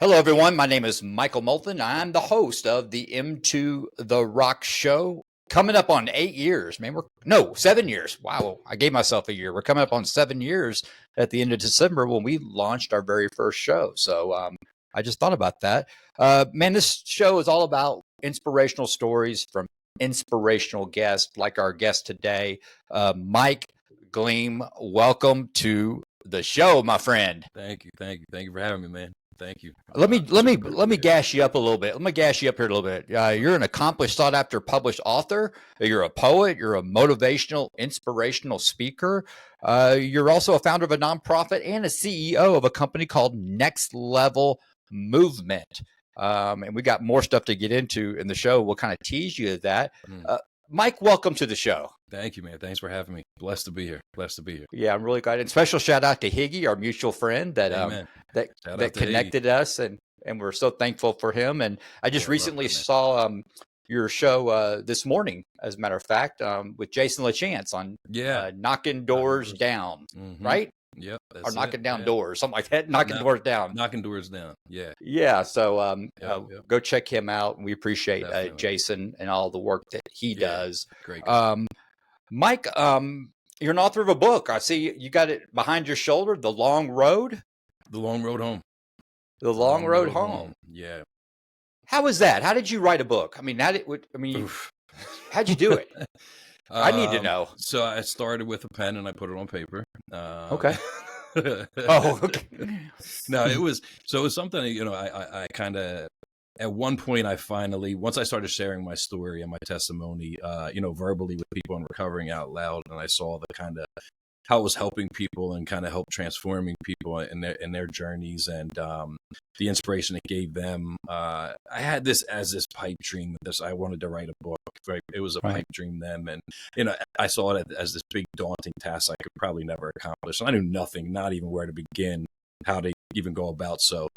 Hello, everyone. My name is Michael Molthan. I'm the host of the Into the Rock show. Coming up on 8 years, man. 7 years. Wow, I gave myself a year. We're coming up on 7 years at the end of December when we launched our very first show. So I just thought about that. Man, this show is all about inspirational stories from inspirational guests like our guest today, Mike Gliem. Welcome to the show, my friend. Thank you for having me, man. Thank you. Let me gas you up a little bit. Let me gas you up here a little bit. You're an accomplished, sought after, published author. You're a poet. You're a motivational, inspirational speaker. You're also a founder of a nonprofit and a CEO of a company called Next Level Movement. And we got more stuff to get into in the show. We'll kind of tease you of that. Mike, welcome to the show. Thank you, man. Thanks for having me. Blessed to be here. Yeah, I'm really glad. And special shout out to Higgy, our mutual friend that connected us, and we're so thankful for him. And I just recently saw your show this morning, as a matter of fact, with Jason LaChance on knocking doors down, right? Yep. Or knocking down doors, something like that. Knocking doors down. Knocking doors down. Yeah. Yeah. So go check him out. We appreciate Jason and all the work that he does. Great. Mike, you're an author of a book. I see you got it behind your shoulder, The Long Road. The Long Road Home. The Long Road Home. Yeah. How was that? How did you write a book? I mean, how'd you do it? I need to know. So I started with a pen and I put it on paper. Okay. Okay. No, it was something, I kind of, at one point once I started sharing my story and my testimony, verbally with people and recovering out loud, and I saw the kind of how it was helping people and kind of help transforming people in their journeys, and the inspiration it gave them. I had this pipe dream that I wanted to write a book. Right? It was a pipe dream then, and I saw it as this big daunting task I could probably never accomplish. And I knew nothing, not even where to begin, how to even go about. So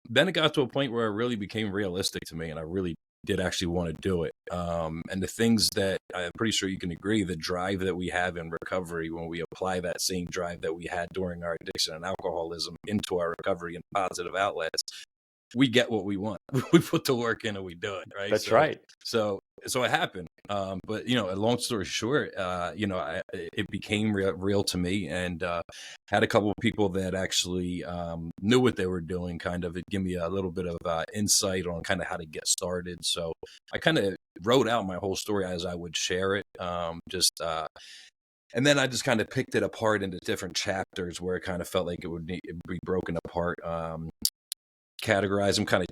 then it got to a point where it really became realistic to me, and I really did actually want to do it. And the things that I'm pretty sure you can agree, the drive that we have in recovery, when we apply that same drive that we had during our addiction and alcoholism into our recovery and positive outlets, we get what we want. We put the work in and we do it, right? That's right. So it happened. But a long story short, it became real to me, and had a couple of people that actually knew what they were doing, kind of give me a little bit of insight on kind of how to get started. So I kind of wrote out my whole story as I would share it. And then I just kind of picked it apart into different chapters where it kind of felt like it would be broken apart. Categorized them, kind of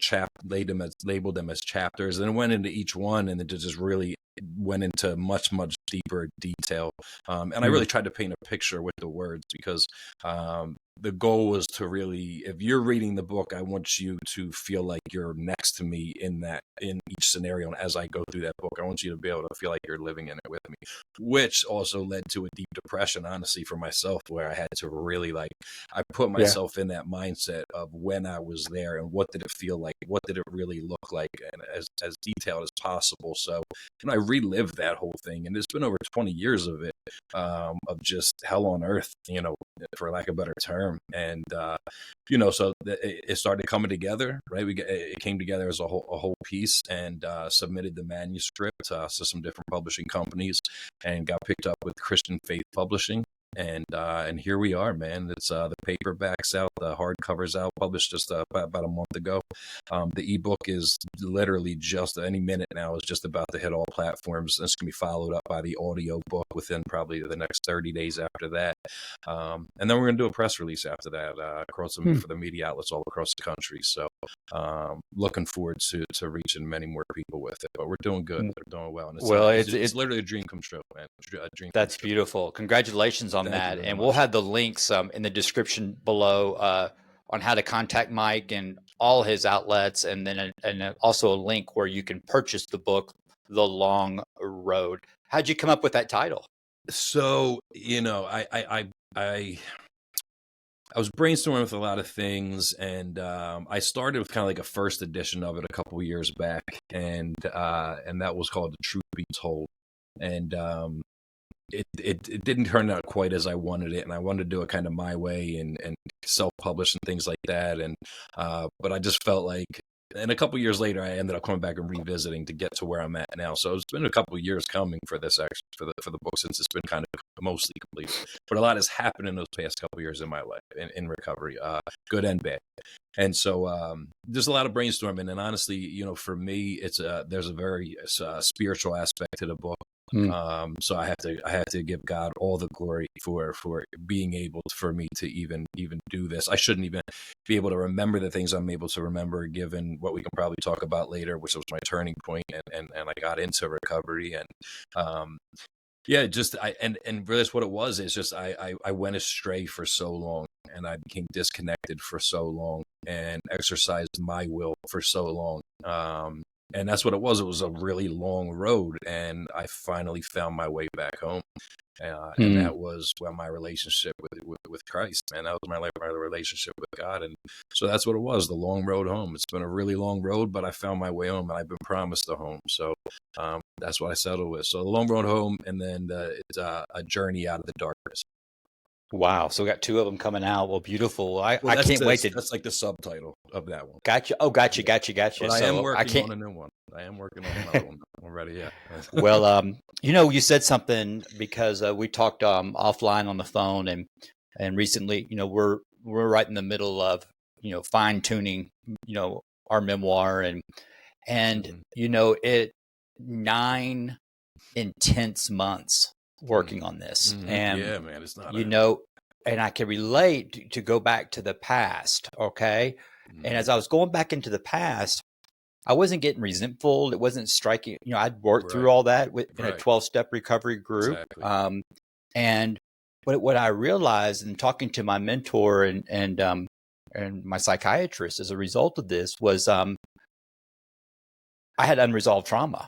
labeled them as chapters, and went into each one, and then just really went into much deeper detail. And I really tried to paint a picture with the words, because the goal was to really, if you're reading the book, I want you to feel like you're next to me in each scenario. And as I go through that book, I want you to be able to feel like you're living in it with me, which also led to a deep depression, honestly, for myself, where I had to really I put myself in that mindset of when I was there and what did it feel like, what did it really look like, and as detailed as possible. So, I relived that whole thing, and it's been over 20 years of it, of just hell on earth, for lack of a better term. And so it started coming together, right? It came together as a whole piece, and submitted the manuscript to some different publishing companies, and got picked up with Christian Faith Publishing. And here we are, man. It's the paperback's out, the hardcover's out, published just about a month ago. The ebook is literally just any minute now, is just about to hit all platforms. It's going to be followed up by the audio book within probably the next 30 days after that. And then we're going to do a press release after that for the media outlets all across the country. So looking forward to reaching many more people with it. But we're doing good. We're doing well. And it's literally a dream come true, man. That's beautiful. Congratulations on that. And we'll have the links in the description below on how to contact Mike and all his outlets, and then also a link where you can purchase the book, The Long Road. How'd you come up with that title? So, I was brainstorming with a lot of things, and I started with kind of like a first edition of it a couple of years back, and that was called The Truth Be Told. And it didn't turn out quite as I wanted it, and I wanted to do it kind of my way and self-publish and things like that. And but I just felt like, and a couple years later, I ended up coming back and revisiting to get to where I'm at now. So it's been a couple of years coming for this, actually, for the book, since it's been kind of mostly complete. But a lot has happened in those past couple of years in my life in recovery, good and bad. And so there's a lot of brainstorming, and honestly, for me, it's there's a very spiritual aspect to the book. So I have to give God all the glory for being able for me to even do this. I shouldn't even be able to remember the things I'm able to remember, given what we can probably talk about later, which was my turning point, and I got into recovery. And yeah, just and really what it was is just I went astray for so long, and I became disconnected for so long, and exercised my will for so long. And that's what it was. It was a really long road, and I finally found my way back home. And that was my relationship with Christ, man. That was my relationship with God. And so that's what it was, the long road home. It's been a really long road, but I found my way home, and I've been promised a home. So that's what I settled with. So the long road home, and then it's a journey out of the darkness. Wow. So we got two of them coming out. Well, beautiful. I can't wait to. That's like the subtitle of that one. Gotcha. Oh, gotcha. But So I am working on a new one. I am working on another one already. Yeah. Well, you said something, because we talked offline on the phone, and recently, we're right in the middle of fine tuning our memoir, and it 9 intense months working on this, and yeah, man, it's not and I can relate to go back to the past. Okay. And as I was going back into the past, I wasn't getting resentful. It wasn't striking. I'd worked through all that in a 12-step recovery group. Exactly. And what I realized in talking to my mentor and my psychiatrist as a result of this was I had unresolved trauma.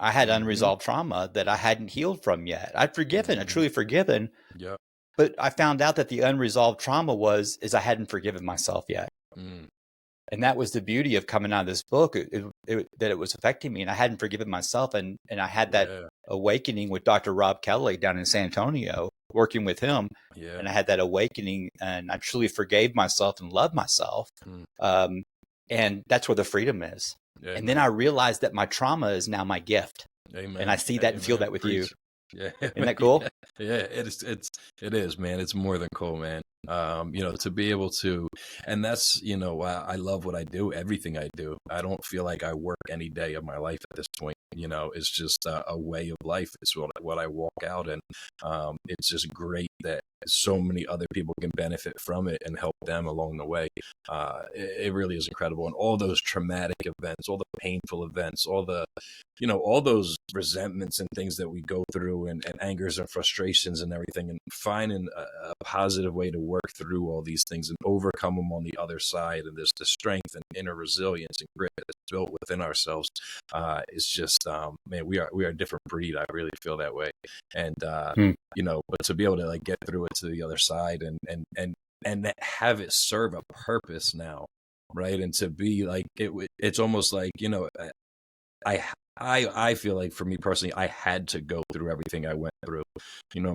I had unresolved trauma that I hadn't healed from yet. I'd forgiven, I'd truly forgiven. Yeah. But I found out that the unresolved trauma is I hadn't forgiven myself yet. And that was the beauty of coming out of this book, that it was affecting me, and I hadn't forgiven myself. And I had that awakening with Dr. Rob Kelly down in San Antonio, working with him. Yeah. And I had that awakening, and I truly forgave myself and loved myself. And that's where the freedom is. Amen. And then I realized that my trauma is now my gift. Amen. And I see that and feel that with you. Yeah. Isn't that cool? Yeah, it is, man. It's more than cool, man. To be able to, and that's, I love what I do, everything I do. I don't feel like I work any day of my life at this point. It's just a way of life. It's what I walk out, and it's just great that so many other people can benefit from it and help them along the way. It really is incredible. And all those traumatic events, all the painful events, all the, all those resentments and things that we go through, and angers and frustrations and everything, and finding a positive way to work through all these things and overcome them on the other side. And there's the strength and inner resilience and grit that's built within ourselves. It's just, man, we are a different breed. I really feel that way. And, but to be able to like get through it to the other side and have it serve a purpose now. Right. And to be like, it's almost like, I feel like, for me personally, I had to go through everything I went through.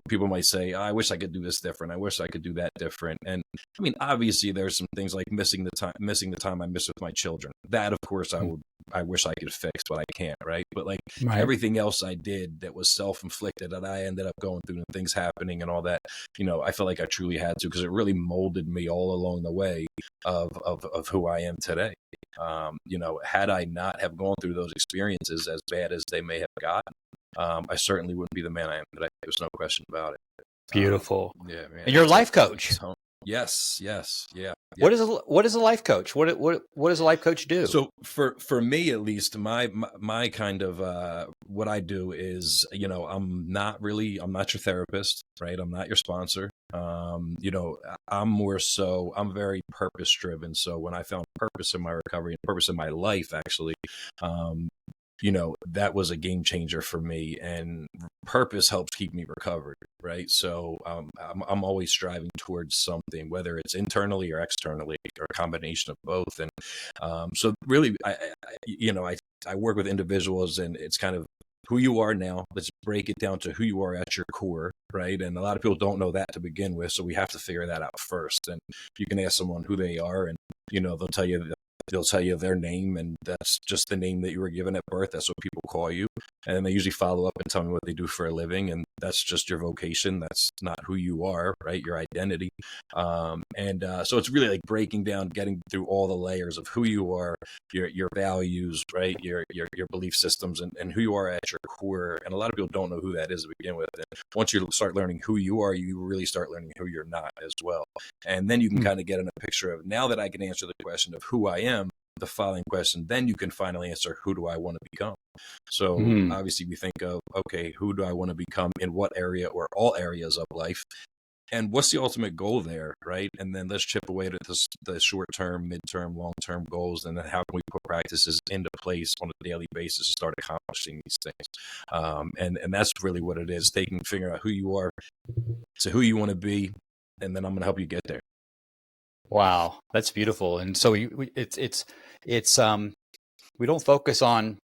People might say, I wish I could do this different. I wish I could do that different. And I mean, obviously there's some things like missing the time I miss with my children. That, of course, I wish I could fix, but I can't. Right. But like everything else I did that was self-inflicted, that I ended up going through, and things happening and all that, I feel like I truly had to, because it really molded me all along the way of who I am today. Had I not have gone through those experiences, as bad as they may have gotten, I certainly wouldn't be the man I am today. There's no question about it. Beautiful. Yeah, man. And you're a life coach. Yes. Yeah. What is a life coach? What does a life coach do? So for me, at least, my kind of what I do is, I'm not your therapist, right? I'm not your sponsor. I'm more so, I'm very purpose driven. So when I found purpose in my recovery and purpose in my life, actually, that was a game changer for me, and purpose helps keep me recovered. Right. So, I'm always striving towards something, whether it's internally or externally, or a combination of both. And, so really, I work with individuals, and it's kind of who you are now. Let's break it down to who you are at your core, right? And a lot of people don't know that to begin with, so we have to figure that out first. And you can ask someone who they are, and they'll tell you their name, and that's just the name that you were given at birth. That's what people call you. And then they usually follow up and tell me what they do for a living, and that's just your vocation. That's not who you are, right? Your identity. So it's really like breaking down, getting through all the layers of who you are, your values, right? Your belief systems, and who you are at your core. And a lot of people don't know who that is to begin with. And once you start learning who you are, you really start learning who you're not as well. And then you can kind of get in a picture of, now that I can answer the question of who I am, the following question, then you can finally answer, who do I want to become? So obviously we think of, okay, who do I want to become in what area or all areas of life? And what's the ultimate goal there, right? And then let's chip away at the short-term, mid-term, long-term goals, and then how can we put practices into place on a daily basis to start accomplishing these things? And that's really what it is, figuring out who you are to who you want to be, and then I'm going to help you get there. Wow, that's beautiful. And so it's we don't focus on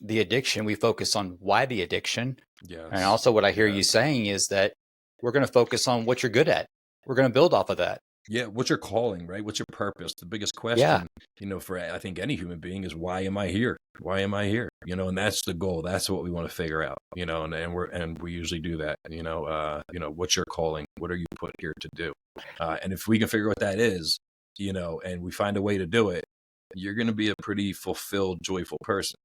the addiction, we focus on why the addiction. Yes. And also what I hear you saying is that we're going to focus on what you're good at. We're going to build off of that. Yeah, what's your calling, right? What's your purpose? The biggest question, for I think any human being is, why am I here? Why am I here? And that's the goal. That's what we want to figure out. And we usually do that. What's your calling? What are you put here to do? And if we can figure out what that is, and we find a way to do it, you're going to be a pretty fulfilled, joyful person.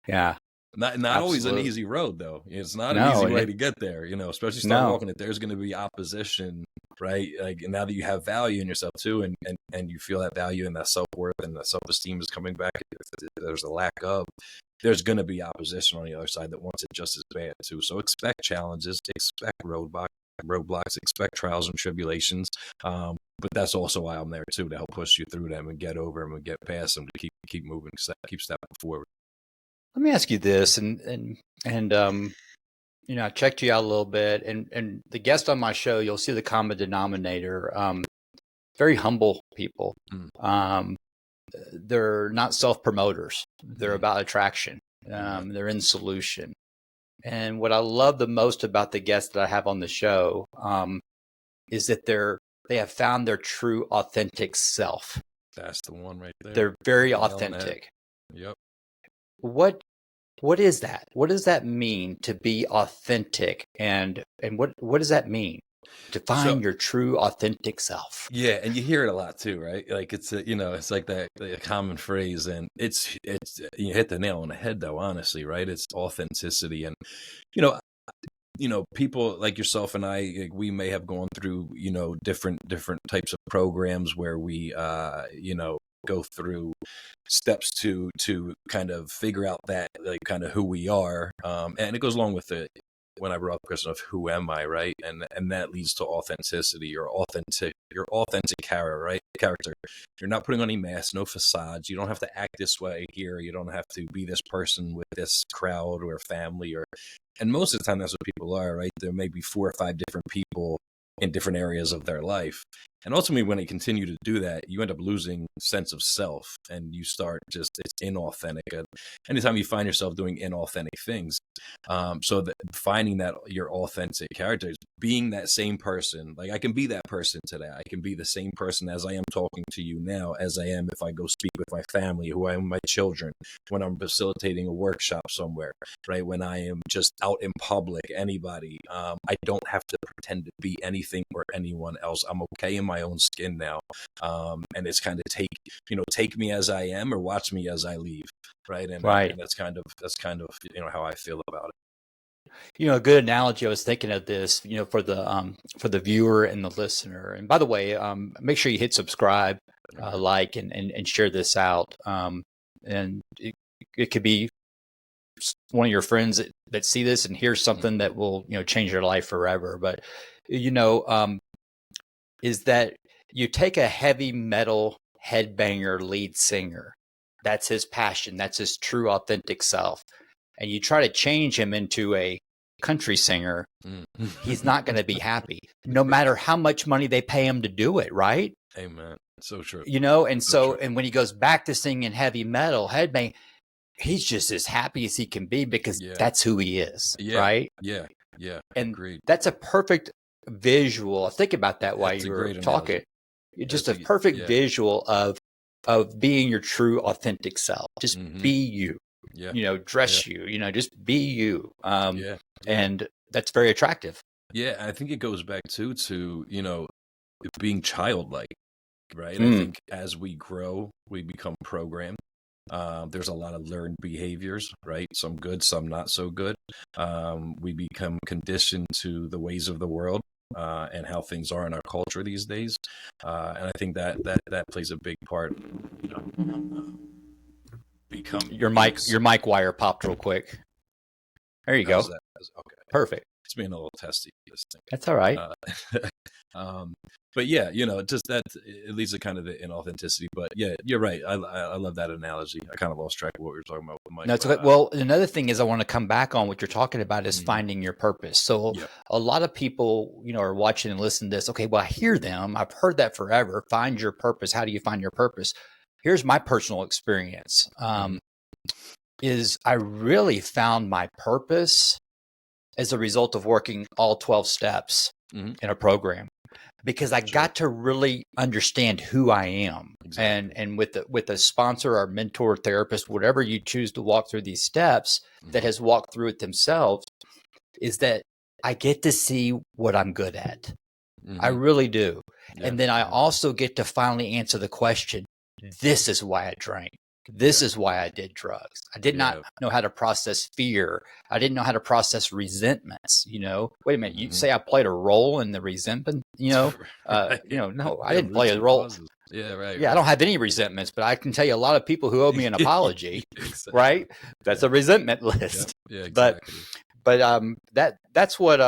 Yeah. Not always an easy road, though. It's not an easy way to get there, especially start walking it. There's going to be opposition, right? Like, now that you have value in yourself too, and you feel that value and that self-worth and that self-esteem is coming back, there's a lack of, there's going to be opposition on the other side that wants it just as bad too. So expect challenges, expect roadblocks, expect trials and tribulations. But that's also why I'm there too, to help push you through them and get over them and get past them, to keep moving, keep stepping forward. Let me ask you this, and I checked you out a little bit, and the guests on my show, you'll see the common denominator. Very humble people. They're not self-promoters. They're about attraction. They're in solution. And what I love the most about the guests that I have on the show is that they have found their true, authentic self. That's the one right there. They're very authentic. Yep. What is that? What does that mean to be authentic? And what does that mean to find your true authentic self? Yeah, and you hear it a lot too, right? Like it's like that common phrase, and it's you hit the nail on the head though, honestly, right? It's authenticity. And people like yourself and I, we may have gone through different types of programs where we go through steps to kind of figure out that, like, kind of who we are, and it goes along with it when I brought up the question of who am I, right? And that leads to authenticity, your authentic character. You're not putting on any masks, no facades. You don't have to act this way here. You don't have to be this person with this crowd or family, and most of the time that's what people are, right? There may be 4 or 5 different people in different areas of their life. And ultimately, when they continue to do that, you end up losing sense of self, and you start it's inauthentic. And anytime you find yourself doing inauthentic things, so that finding that your authentic character is being that same person. Like, I can be that person today. I can be the same person as I am talking to you now, as I am if I go speak with my family, who I am with my children, when I'm facilitating a workshop somewhere, right? When I am just out in public, anybody. I don't have to pretend to be anything or anyone else. I'm okay in my own skin now. And it's kind of take me as I am, or watch me as I leave. Right. And that's kind of how I feel about it. A good analogy, I was thinking of this, for the viewer and the listener. And by the way, make sure you hit subscribe, like, and share this out. And it could be one of your friends that see this and hear something that will, change their life forever. But, is that you take a heavy metal headbanger lead singer. That's his passion. That's his true, authentic self. And you try to change him into a country singer. He's not going to be happy, no matter how much money they pay him to do it, right? Amen. So true. And and when he goes back to singing heavy metal headbang, he's just as happy as he can be because Yeah. that's who he is, Yeah. right? Yeah. Yeah. And Agreed. that's a perfect visual. Think about that while That's a you were great analogy. talking. Just That's a perfect yeah. visual of being your true authentic self. Just Mm-hmm. be you. Yeah. Dress you. Just be you. Yeah. And that's very attractive. Yeah. I think it goes back to being childlike, right? I Mm. think as we grow, we become programmed. There's a lot of learned behaviors, right? Some good, some not so good. We become conditioned to the ways of the world and how things are in our culture these days. And I think that plays a big part. Become Your mic wire popped real quick. There you how's go. that? Okay, Perfect. it's being a little testy. This thing. That's all right. But yeah, just that it leads to kind of the inauthenticity. But yeah, you're right. I love that analogy. I kind of lost track of what we were talking about with Mike. No, it's okay. Well, another thing is I want to come back on what you're talking about is Mhm. finding your purpose. So Yep. a lot of people, are watching and listening to this. Okay, well, I hear them. I've heard that forever. Find your purpose. How do you find your purpose? Here's my personal experience. Is I really found my purpose as a result of working all 12 steps Mhm. in a program. Because I got to really understand who I am, Exactly. and with a sponsor or mentor, therapist, whatever you choose to walk through these steps that has walked through it themselves, is that I get to see what I'm good at. I really do, Yeah. and then I also get to finally answer the question: this is why I drank. This is why I did drugs. I did not know how to process fear. I didn't know how to process resentments. Wait a minute. You say I played a role in the resentment, no, I didn't play a role. Yeah, right. Yeah, I don't have any resentments, but I can tell you a lot of people who owe me an apology, Exactly. right? That's a resentment list. Yeah, exactly. But that's what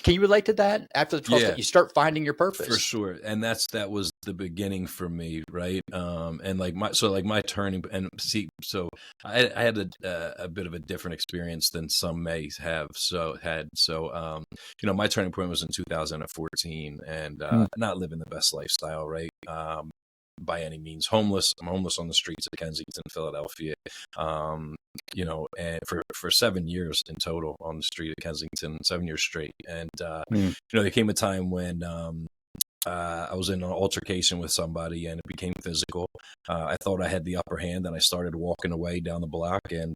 can you relate to that? After the 12 Yeah. steps, you start finding your purpose. For sure. And that was the beginning for me, right? And my turning and see, so I had a bit of a different experience than some may have my turning point was in 2014 and not living the best lifestyle, right? By any means. I'm homeless on the streets of Kensington, Philadelphia. And for 7 years in total on the street of Kensington, 7 years straight. And there came a time when I was in an altercation with somebody and it became physical. I thought I had the upper hand and I started walking away down the block, and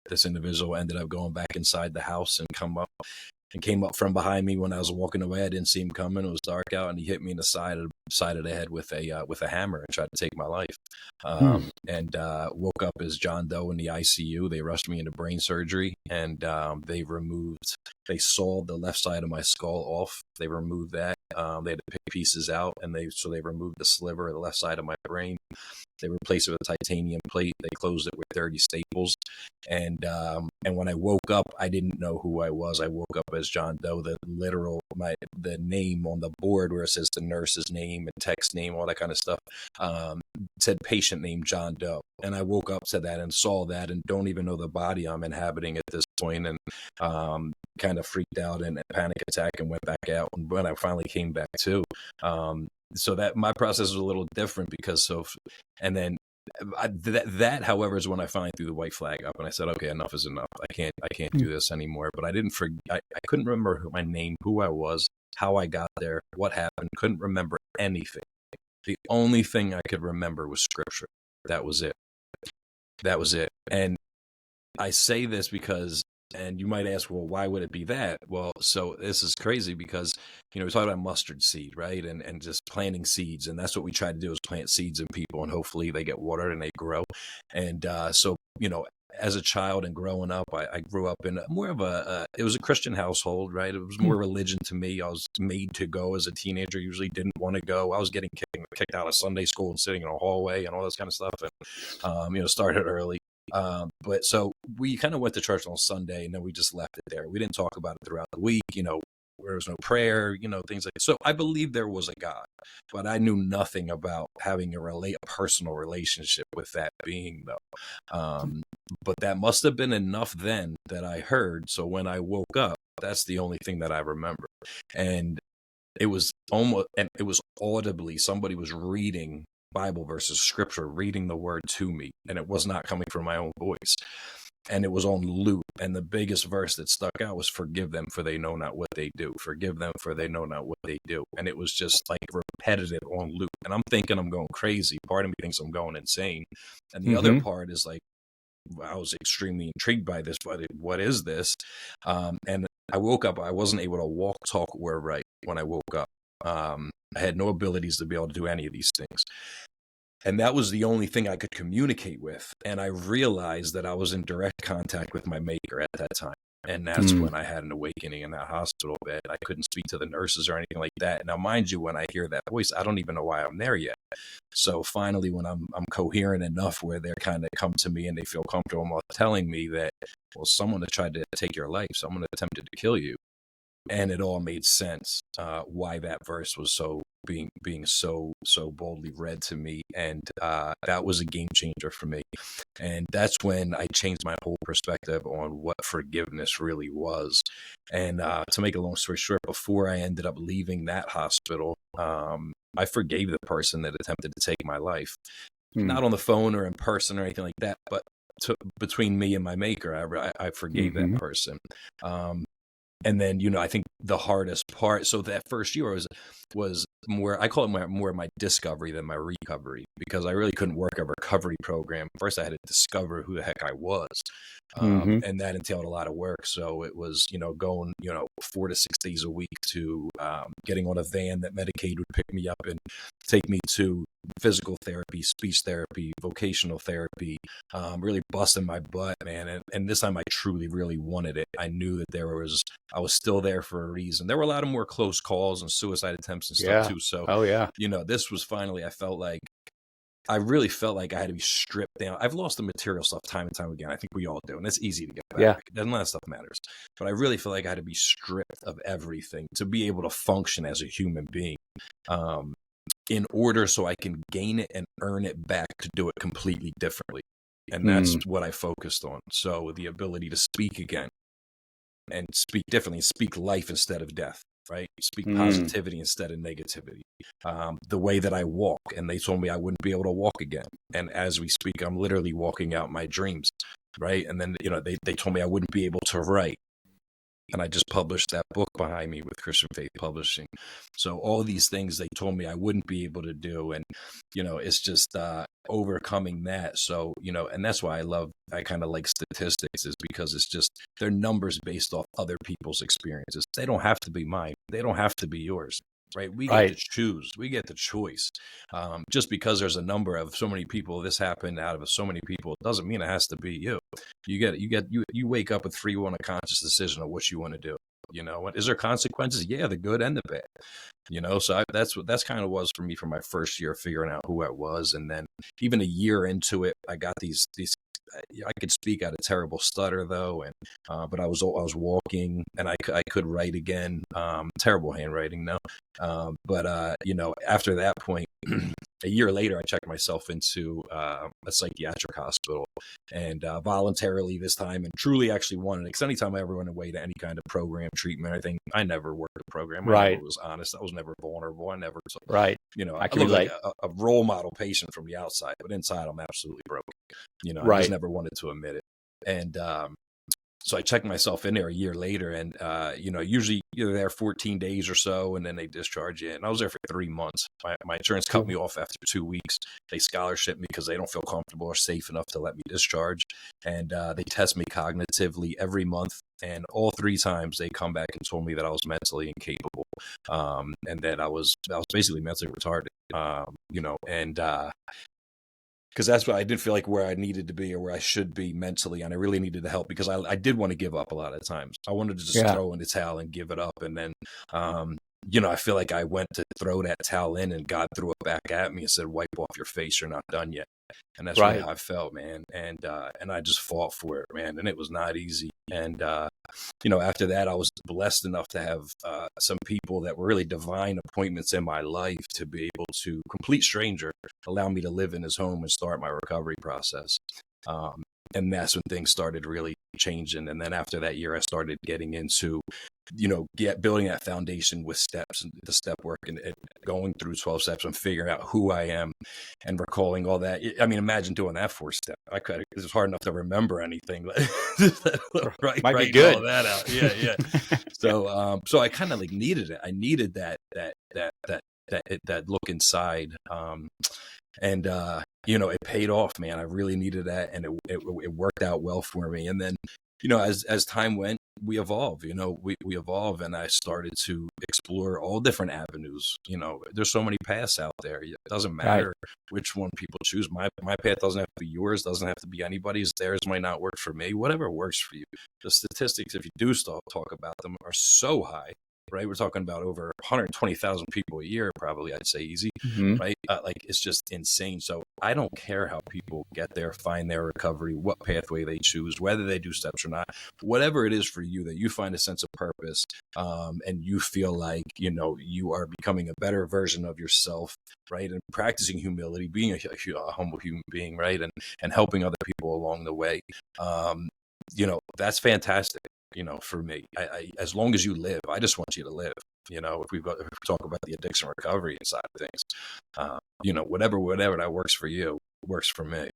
this individual ended up going back inside the house and came up from behind me when I was walking away. I didn't see him coming. It was dark out, and he hit me in the side of the head with a hammer and tried to take my life. And woke up as John Doe in the ICU. They rushed me into brain surgery, and they sawed the left side of my skull off. They removed that. They had to pick pieces out, and they removed the sliver of the left side of my brain. They replaced it with a titanium plate. They closed it with 30 staples. And when I woke up, I didn't know who I was. I woke up as John Doe. The name on the board where it says the nurse's name and text name, all that kind of stuff, said patient name John Doe. And I woke up to that and saw that and don't even know the body I'm inhabiting at this point, and kind of freaked out and panic attack and went back out. And when I finally came back to, so that my process was a little different and then that, however, is when I finally threw the white flag up and I said, okay, enough is enough. I can't do this anymore. But I didn't forget. I couldn't remember my name, who I was, how I got there, what happened. Couldn't remember anything. The only thing I could remember was scripture. That was it. And I say this because, and you might ask, well, why would it be that? Well, so this is crazy because, we talk about mustard seed, right? And just planting seeds. And that's what we try to do, is plant seeds in people, and hopefully they get watered and they grow. And as a child and growing up, I grew up in more of it was a Christian household, right? It was more religion to me. I was made to go as a teenager, usually didn't want to go. I was getting kicked out of Sunday school and sitting in a hallway and all this kind of stuff. And, started early. But so we kind of went to church on Sunday, and then we just left it there. We didn't talk about it throughout the week, there was no prayer, things like that. So I believe there was a God, but I knew nothing about having a personal relationship with that being, though. But that must have been enough then that I heard. So when I woke up, that's the only thing that I remember. And it was audibly, somebody was reading Bible verses, scripture, reading the word to me, and it was not coming from my own voice. And it was on loop. And the biggest verse that stuck out was, forgive them for they know not what they do. Forgive them for they know not what they do. And it was just like repetitive on loop. And I'm thinking I'm going crazy. Part of me thinks I'm going insane. And the other part is like, I was extremely intrigued by this. What is this? And I woke up. I wasn't able to walk, talk, or write when I woke up. I had no abilities to be able to do any of these things. And that was the only thing I could communicate with. And I realized that I was in direct contact with my maker at that time. And that's when I had an awakening in that hospital bed. I couldn't speak to the nurses or anything like that. Now, mind you, when I hear that voice, I don't even know why I'm there yet. So finally, when I'm coherent enough where they're kind of come to me and they feel comfortable telling me that, well, someone had tried to take your life, someone attempted to kill you. And it all made sense why that verse was so being so boldly read to me, and that was a game changer for me. And that's when I changed my whole perspective on what forgiveness really was. And to make a long story short, before I ended up leaving that hospital, I forgave the person that attempted to take my life, not on the phone or in person or anything like that, but between me and my maker, I forgave that person. And then, I think the hardest part, so that first year was more, I call it more my discovery than my recovery, because I really couldn't work a recovery program. First, I had to discover who the heck I was. And that entailed a lot of work. So it was, going, 4 to 6 days a week to getting on a van that Medicaid would pick me up and take me to physical therapy, speech therapy, vocational therapy, really busting my butt, man. And this time I truly, really wanted it. I knew that I was still there for a reason. There were a lot of more close calls and suicide attempts and stuff too. So, this was finally, I really felt like I had to be stripped down. I've lost the material stuff time and time again. I think we all do. And it's easy to get back. None of that stuff matters. But I really feel like I had to be stripped of everything to be able to function as a human being. In order so I can gain it and earn it back to do it completely differently. And that's what I focused on. So the ability to speak again and speak differently, speak life instead of death, right? Speak positivity instead of negativity. The way that I walk, and they told me I wouldn't be able to walk again. And as we speak, I'm literally walking out my dreams, right? And then, they told me I wouldn't be able to write. And I just published that book behind me with Christian Faith Publishing. So all these things they told me I wouldn't be able to do. And, it's just overcoming that. So, and that's why I kind of like statistics, is because it's just, they're numbers based off other people's experiences. They don't have to be mine. They don't have to be yours. Right. We get to choose. We get the choice. Just because there's a number of so many people, this happened out of so many people, it doesn't mean it has to be you. You wake up with free will and a conscious decision of what you want to do. Is there consequences? Yeah, the good and the bad. So that's kind of was for me for my first year, figuring out who I was. And then even a year into it, I got these I could speak. I had a terrible stutter though, and but I was walking, and I could write again. Terrible handwriting though. But after that point, a year later, I checked myself into a psychiatric hospital, and voluntarily this time, and truly actually wanted it. Because anytime I ever went away to any kind of program, treatment, or anything, I never worked a program. I never was honest. I was never vulnerable. I never, I look like a role model patient from the outside, but inside I'm absolutely broken. I just never wanted to admit it. And so I checked myself in there a year later, and usually you're there 14 days or so, and then they discharge you. And I was there for 3 months. My insurance cut me off after 2 weeks. They scholarship me because they don't feel comfortable or safe enough to let me discharge. And they test me cognitively every month, and all 3 times they come back and told me that I was mentally incapable, and that I was basically mentally retarded. Because that's what I didn't feel like where I needed to be or where I should be mentally. And I really needed the help, because I did want to give up a lot of times. I wanted to just throw in the towel and give it up. And then, I feel like I went to throw that towel in, and God threw it back at me and said, wipe off your face. You're not done yet. And that's really how I felt, man. And I just fought for it, man. And it was not easy. And, after that, I was blessed enough to have some people that were really divine appointments in my life to be able to, complete stranger, allow me to live in his home and start my recovery process. And that's when things started really changing. And then after that year, I started getting into, building that foundation with steps and the step work and going through 12 steps and figuring out who I am and recalling all that. I mean, imagine doing that 4-step. It's hard enough to remember anything, right? Might be Writing good. all that out. Yeah. So I kind of like needed it. I needed that look inside. And it paid off, man. I really needed that, and it worked out well for me. And then, as time went, we evolve. We evolve, and I started to explore all different avenues. There's so many paths out there. It doesn't matter which one people choose. My path doesn't have to be yours. Doesn't have to be anybody's. Theirs might not work for me. Whatever works for you. The statistics, if you do talk about them, are so high. Right, we're talking about over 120,000 people a year, probably. I'd say easy, right? Like it's just insane. So I don't care how people get there, find their recovery, what pathway they choose, whether they do steps or not, whatever it is for you that you find a sense of purpose, and you feel like you are becoming a better version of yourself, right? And practicing humility, being a humble human being, right, and helping other people along the way. That's fantastic. For me, as long as you live, I just want you to live. If we talk about the addiction recovery side of things, whatever that works for you works for me.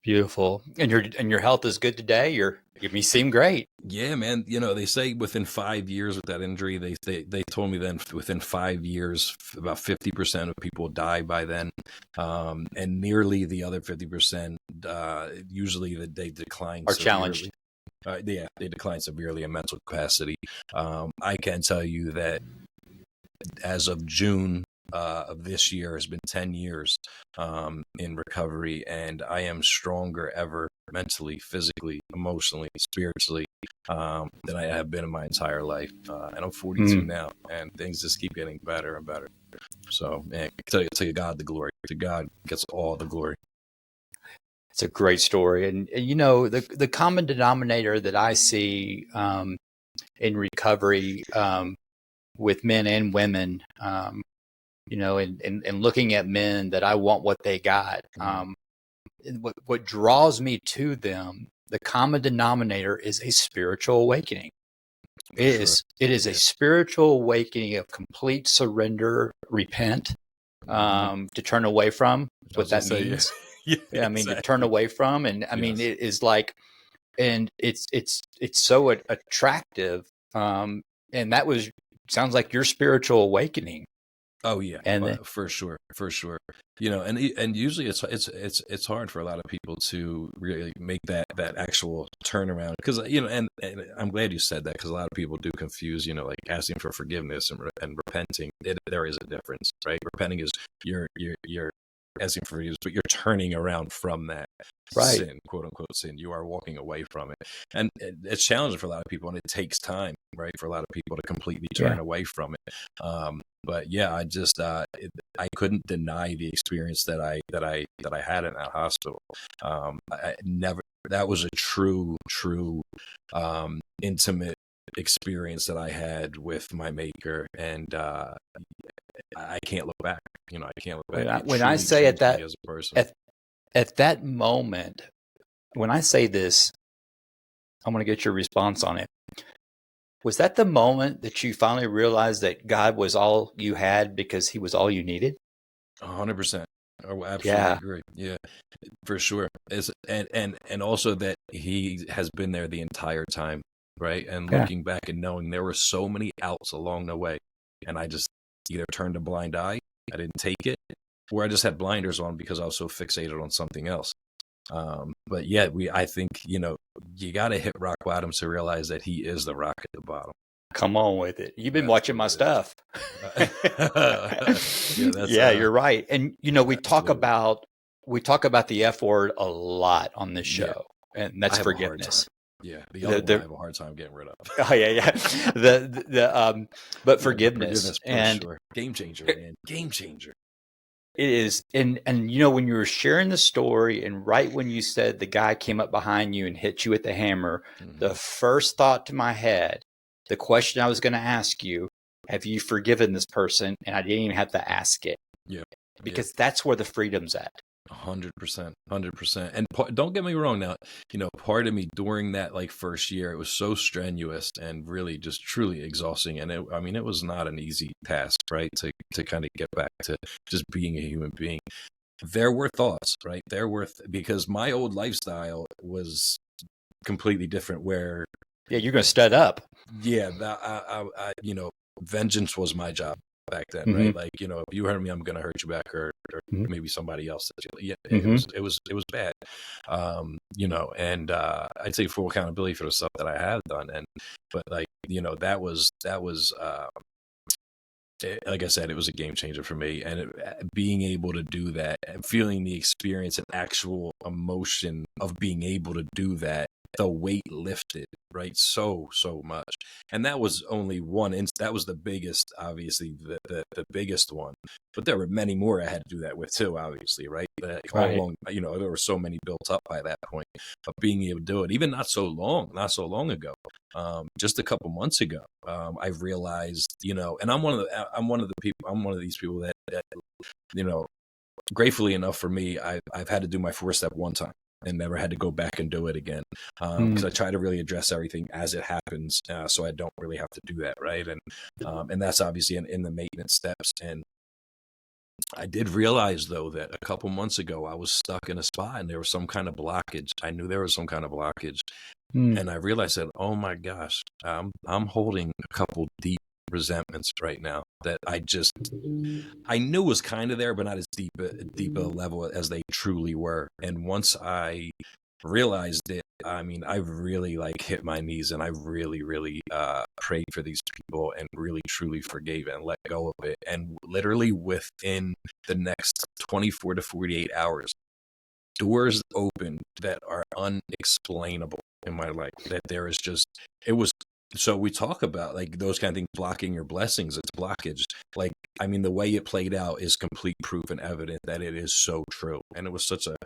Beautiful. And your health is good today. You seem great. Yeah, man. They say within 5 years with that injury, they told me then within 5 years, about 50% of people die by then, and nearly the other 50%, usually they decline. Are challenged. They decline severely in mental capacity. I can tell you that as of June of this year has been 10 years in recovery, and I am stronger ever mentally, physically, emotionally, spiritually than I have been in my entire life. And I'm 42 now, and things just keep getting better and better. So, man, to God the glory. To God gets all the glory. It's a great story. And the common denominator that I see in recovery with men and women, and looking at men that I want what they got, what draws me to them, the common denominator is a spiritual awakening. It is a spiritual awakening of complete surrender, repent, to turn away from. That's what that means. Yeah, I mean, exactly. To turn away from, and I mean, it is like, and it's so attractive, and that sounds like your spiritual awakening. Oh yeah, and for sure. And usually it's hard for a lot of people to really make that actual turnaround, because and I'm glad you said that, because a lot of people do confuse like asking for forgiveness and repenting. There is a difference, right? Repenting is you're asking for forgiveness, but you're turning around from that sin, quote unquote sin. You are walking away from it, and it's challenging for a lot of people, and it takes time, right, for a lot of people to completely turn away from it. But yeah, I just I couldn't deny the experience that I had in that hospital. That was a true intimate experience that I had with my maker, and I can't look back. I can't look back. When I say at that as a person. At that moment, when I say this, I'm going to get your response on it. Was that the moment that you finally realized that God was all you had because He was all you needed? 100%. I absolutely agree. Yeah, for sure. And also that He has been there the entire time, right? And looking back and knowing there were so many outs along the way, and I just either turned a blind eye, I didn't take it, or I just had blinders on because I was so fixated on something else. But yeah, I think, you got to hit rock bottom to realize that He is the rock at the bottom. Come on with it. You've been watching my stuff. Yeah, you're right. And, we talk about the F word a lot on this show, and that's forgiveness. Yeah, the other one I have a hard time getting rid of. Oh yeah. But forgiveness and sure. Game changer, man. Game changer. It is, and when you were sharing the story, and right when you said the guy came up behind you and hit you with the hammer, the first thought to my head, the question I was going to ask you, have you forgiven this person? And I didn't even have to ask it. Yeah. Because that's where the freedom's at. 100%, 100%. And don't get me wrong now, part of me during that like first year, it was so strenuous and really just truly exhausting. And it was not an easy task, right? To kind of get back to just being a human being. There were thoughts, right? Because my old lifestyle was completely different where, Yeah, you're going to stud up. yeah, vengeance was my job back then, Mm-hmm. right? Like, if you hurt me, I'm going to hurt you back, or maybe somebody else. Yeah, Mm-hmm. it was bad. And I'd say full accountability for the stuff that I have done. But like, that was, like I said, it was a game changer for me. And being able to do that, and feeling the experience and actual emotion of being able to do that, the weight lifted, right? So much. And that was only one. That was the biggest, obviously, the biggest one. But there were many more I had to do that with too, obviously, right? All Right. along, there were so many built up by that point. But being able to do it, even not so long ago, just a couple months ago, I realized, and I'm one of these people that gratefully enough for me, I've had to do my 4-step one time and never had to go back and do it again. Because I try to really address everything as it happens, so I don't really have to do that, right? And that's obviously in the maintenance steps. And I did realize, though, that a couple months ago I was stuck in a spot and there was some kind of blockage. I knew there was some kind of blockage, and I realized that, oh my gosh, I'm holding a couple deep resentments right now that I knew was kind of there, but not as deep a level as they truly were. And once I realized it, I mean, I really like hit my knees and I really, really prayed for these people and really, truly forgave and let go of it. And literally within the next 24 to 48 hours, doors opened that are unexplainable in my life. That there is just, it was, so we talk about like those kind of things blocking your blessings. It's blockage. Like, I mean, the way it played out is complete proof and evidence that it is so true. And it was such a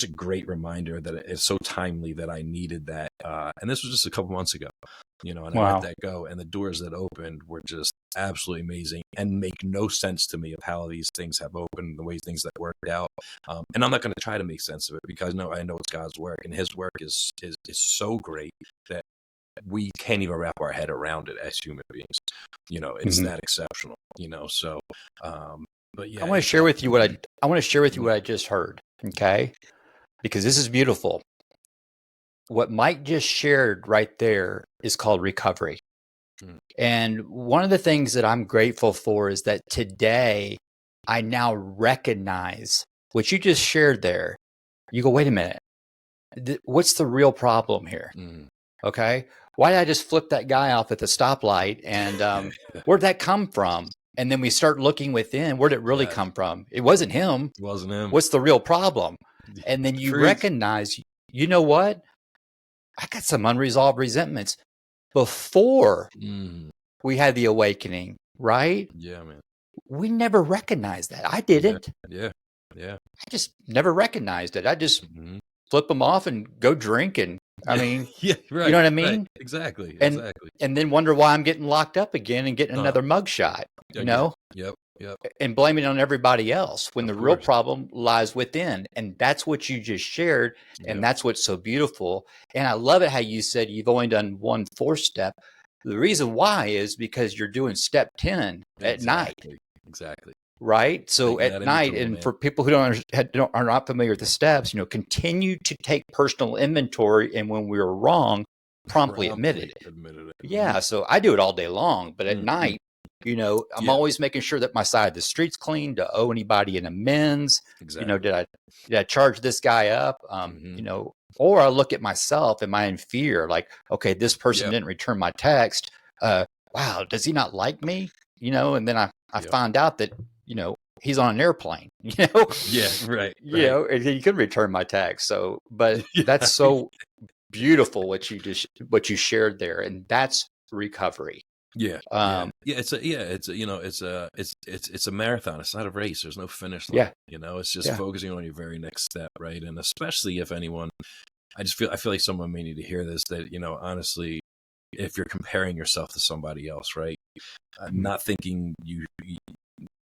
great reminder that it's so timely that I needed that. And this was just a couple months ago, and I let that go. And the doors that opened were just absolutely amazing and make no sense to me of how these things have opened, the way things that worked out. And I'm not going to try to make sense of it because I know it's God's work, and his work is so great that we can't even wrap our head around it as human beings. It's that exceptional, so, but yeah. I want to share with you what I just heard. Okay. Because this is beautiful. What Mike just shared right there is called recovery. And one of the things that I'm grateful for is that today I now recognize what you just shared there. You go, wait a minute. What's the real problem here? Okay. Why did I just flip that guy off at the stoplight? And where'd that come from? And then we start looking within. Where'd it really come from? It wasn't him. It wasn't him. What's the real problem? And then you recognize, you know what? I got some unresolved resentments before we had the awakening, right? Yeah, man. We never recognized that. I didn't. Yeah. I just never recognized it. I just flip them off and go drink. And I mean, yeah, right. You know what I mean? Right. Exactly. And then wonder why I'm getting locked up again and getting another mugshot, Yep. and blaming it on everybody else when the real problem lies within. And that's what you just shared. And that's what's so beautiful. And I love it how you said you've only done 1 4-step. The reason why is because you're doing step 10 at night. Exactly. Right. So at night, and for people who are not familiar with the steps, continue to take personal inventory. And when we're wrong, promptly admit it. Yeah. So I do it all day long, but at night, I'm always making sure that my side of the street's clean, to owe anybody an amends. Exactly. Did I charge this guy up? Or I look at myself. Am I in fear? Like, okay, this person didn't return my text. Wow. Does he not like me? And then I find out that, he's on an airplane, Yeah, right. and he could return my text. So, but that's so beautiful what you shared there. And that's recovery. It's a marathon. It's not a race. There's no finish line. It's just focusing on your very next step, right? And especially if anyone, I feel like someone may need to hear this, that honestly, if you're comparing yourself to somebody else, right? Not thinking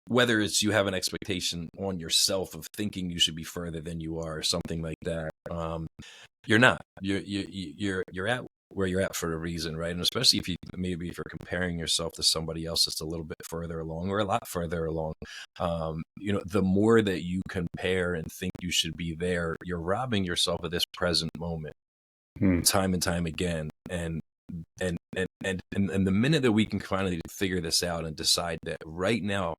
whether it's you have an expectation on yourself of thinking you should be further than you are or something like that, you're not. You're at where you're at for a reason, right? And especially if you're comparing yourself to somebody else that's a little bit further along or a lot further along, the more that you compare and think you should be there, you're robbing yourself of this present moment, time and time again. And the minute that we can finally figure this out and decide that right now,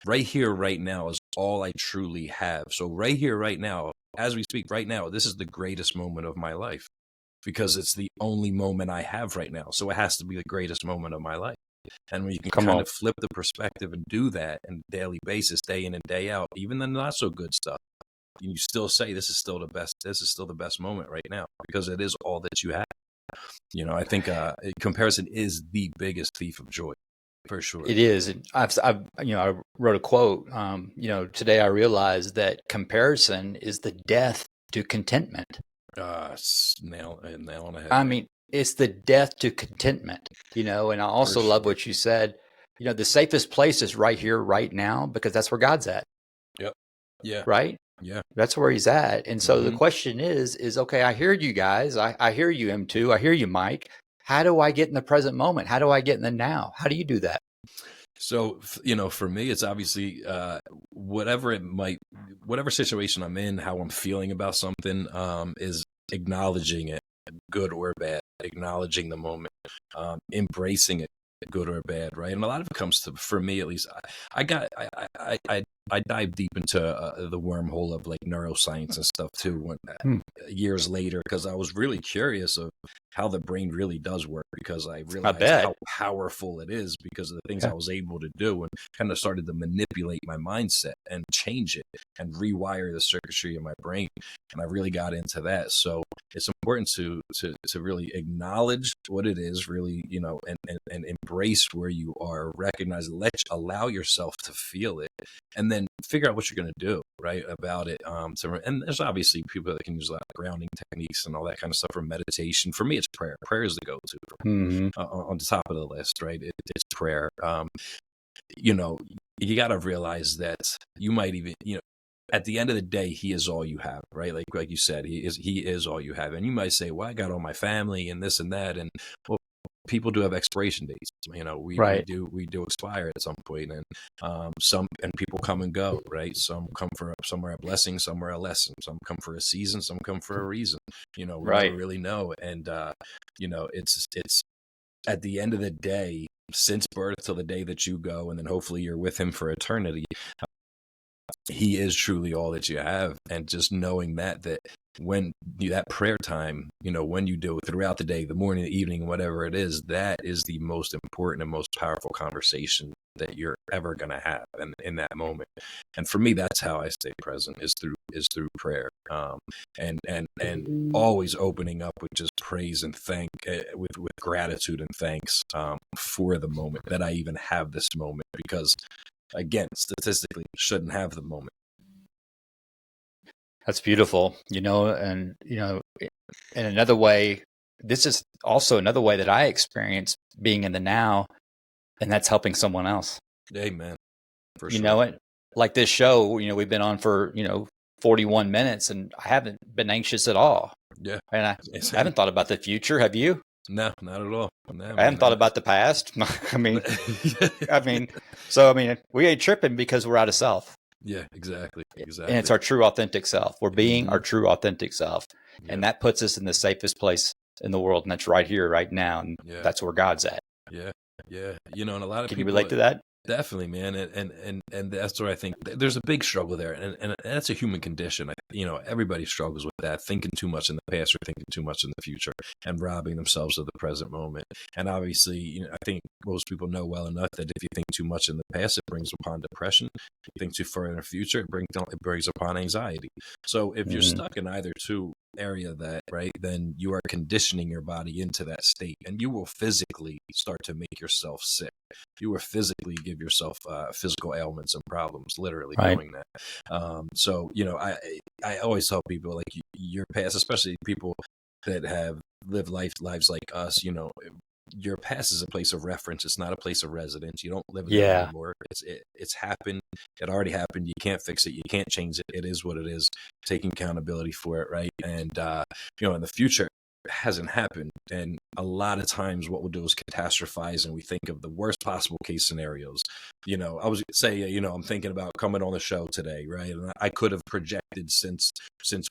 right here, right now is all I truly have. So right here, right now, as we speak right now, this is the greatest moment of my life because it's the only moment I have right now. So it has to be the greatest moment of my life. And when you can kind of flip the perspective and do that on a daily basis, day in and day out, even the not so good stuff, you still say this is still the best. This is still the best moment right now because it is all that you have. I think comparison is the biggest thief of joy. For sure. It is. And I wrote a quote, today I realized that comparison is the death to contentment. Nail on the head. I mean, it's the death to contentment, and I also love what you said, the safest place is right here, right now, because that's where God's at. Yep. Yeah. Right? Yeah. That's where he's at. And so the question is, okay, I hear you guys. I hear you, M2. I hear you, Mike. How do I get in the present moment? How do I get in the now? How do you do that? So, for me, it's obviously whatever situation I'm in, how I'm feeling about something, is acknowledging it, good or bad, acknowledging the moment, embracing it, good or bad, right? And a lot of it comes to, for me at least, I dive deep into the wormhole of like neuroscience and stuff too years later because I was really curious of how the brain really does work because I realized how powerful it is because of the things I was able to do and kind of started to manipulate my mindset and change it and rewire the circuitry of my brain. And I really got into that. So it's important to really acknowledge what it is, really, and embrace where you are, recognize, allow yourself to feel it, and then figure out what you're going to do, right, about it. And there's obviously people that can use a lot of grounding techniques and all that kind of stuff for meditation. For me, it's prayer. Prayer is the go-to on the top of the list, right? It's prayer. You got to realize that you might even, at the end of the day, he is all you have, right? Like you said, he is all you have. And you might say, well, I got all my family and this and that. And well, people do have expiration dates. We do expire at some point, and people come and go, right? Some come for somewhere a blessing, somewhere a lesson. Some come for a season, some come for a reason. We never really know. And it's at the end of the day, since birth till the day that you go, and then hopefully you're with him for eternity. He is truly all that you have. And just knowing that when that prayer time, when you do it throughout the day, the morning, the evening, whatever it is, that is the most important and most powerful conversation that you're ever going to have in that moment. And for me, that's how I stay present is through prayer. And always opening up with just praise and with gratitude and thanks, for the moment that I even have this moment, because again, statistically, shouldn't have the moment. That's beautiful, and in another way, this is also another way that I experience being in the now, and that's helping someone else. Amen. For you sure. know it, like this show, we've been on for 41 minutes, and I haven't been anxious at all. Yeah, and I haven't thought about the future. Have you? No, not at all. No, I haven't thought about the past. I mean, we ain't tripping because we're out of self. Yeah, exactly. And it's our true authentic self. We're being our true authentic self. Yeah. And that puts us in the safest place in the world. And that's right here, right now. And that's where God's at. Yeah. Yeah. And a lot of people. Can you relate to that? Definitely, man. And that's where I think there's a big struggle there. And that's a human condition. Everybody struggles with that, thinking too much in the past or thinking too much in the future and robbing themselves of the present moment. And obviously, I think most people know well enough that if you think too much in the past, it brings upon depression. If you think too far in the future, it brings upon anxiety. So if you're stuck in either area that, right, then you are conditioning your body into that state, and you will physically start to make yourself sick. You will physically give yourself physical ailments and problems, literally doing that. So I always tell people, like, your past, especially people that have lived lives like us, your past is a place of reference. It's not a place of residence. You don't live there Yeah. anymore. It's happened. It already happened. You can't fix it. You can't change it. It is what it is. Taking accountability for it, right? And in the future, it hasn't happened. And a lot of times, what we'll do is catastrophize, and we think of the worst possible case scenarios. I was say, I'm thinking about coming on the show today, right? And I could have projected since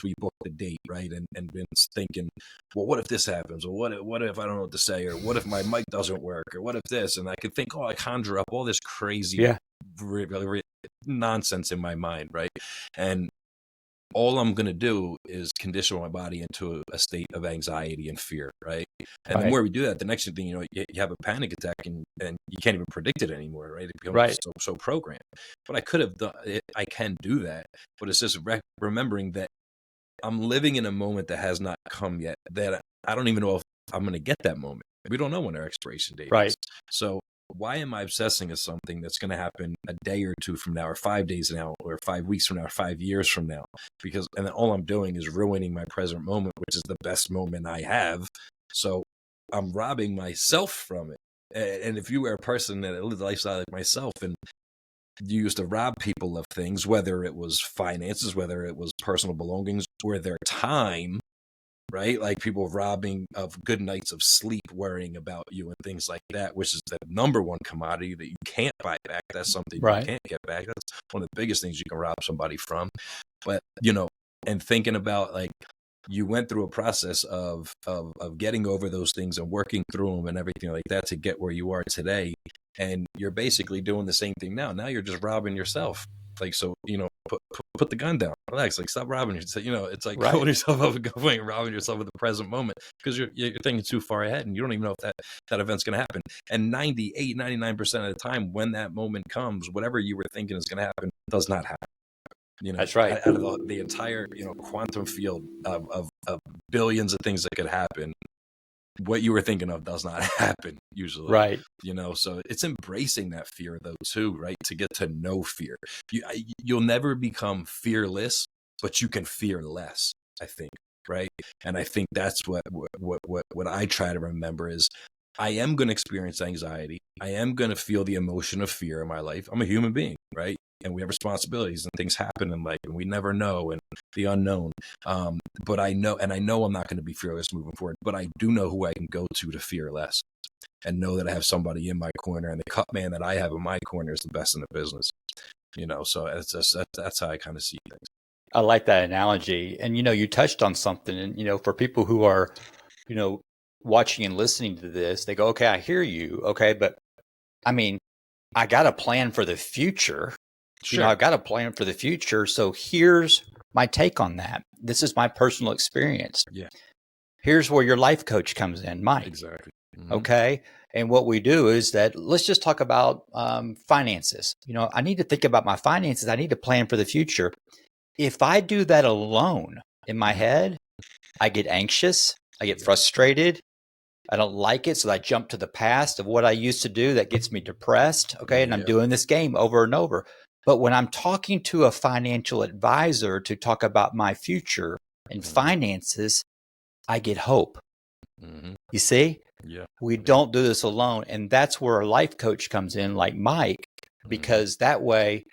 we booked the date, right? And been thinking, well, what if this happens? Or what if I don't know what to say? Or what if my mic doesn't work? Or what if this? And I could think, I conjure up all this crazy nonsense in my mind, right? And all I'm going to do is condition my body into a state of anxiety and fear, right? And the more we do that, the next thing you have a panic attack, and you can't even predict it anymore, right? It becomes so programmed. But I could have done it. I can do that, but it's just remembering that I'm living in a moment that has not come yet, that I don't even know if I'm going to get that moment. We don't know when our expiration date is. So why am I obsessing with something that's going to happen a day or two from now, or 5 days from now, or 5 weeks from now, or 5 years from now? And then all I'm doing is ruining my present moment, which is the best moment I have. So I'm robbing myself from it. And if you were a person that lived a lifestyle like myself, and you used to rob people of things, whether it was finances, whether it was personal belongings, or their time, right? Like people robbing of good nights of sleep, worrying about you and things like that, which is the number one commodity that you can't buy back. That's something you can't get back. That's one of the biggest things you can rob somebody from. But, and thinking about, like, you went through a process of getting over those things and working through them and everything like that to get where you are today. And you're basically doing the same thing now. Now you're just robbing yourself. Like, so, put the gun down, relax, like, stop robbing yourself. It's like holding yourself up and going and robbing yourself in the present moment, because you're thinking too far ahead, and you don't even know if that event's going to happen. And 99% of the time, when that moment comes, whatever you were thinking is going to happen does not happen. That's right. Out of the entire, quantum field of billions of things that could happen, what you were thinking of does not happen usually. Right. So it's embracing that fear though too, right? To get to know fear. You'll never become fearless, but you can fear less, I think. Right. And I think that's what I try to remember is, I am going to experience anxiety. I am going to feel the emotion of fear in my life. I'm a human being, right? And we have responsibilities, and things happen in life, and we never know, and the unknown. But I know I'm not going to be fearless moving forward, but I do know who I can go to fear less, and know that I have somebody in my corner, and the cut man that I have in my corner is the best in the business. So that's how I kind of see things. I like that analogy. And, you touched on something, and, for people who are, watching and listening to this, they go, okay, I hear you. Okay. But I mean, I got a plan for the future. Sure. I've got a plan for the future. So here's my take on that. This is my personal experience. Yeah. Here's where your life coach comes in, Mike. Exactly. Mm-hmm. Okay. And what we do is that, let's just talk about finances. I need to think about my finances. I need to plan for the future. If I do that alone in my head, I get anxious. I get frustrated. I don't like it. So I jump to the past of what I used to do that gets me depressed. Okay. And I'm doing this game over and over. But when I'm talking to a financial advisor to talk about my future and finances, I get hope. Mm-hmm. You see? Yeah. We don't do this alone. And that's where a life coach comes in, like Mike, because that way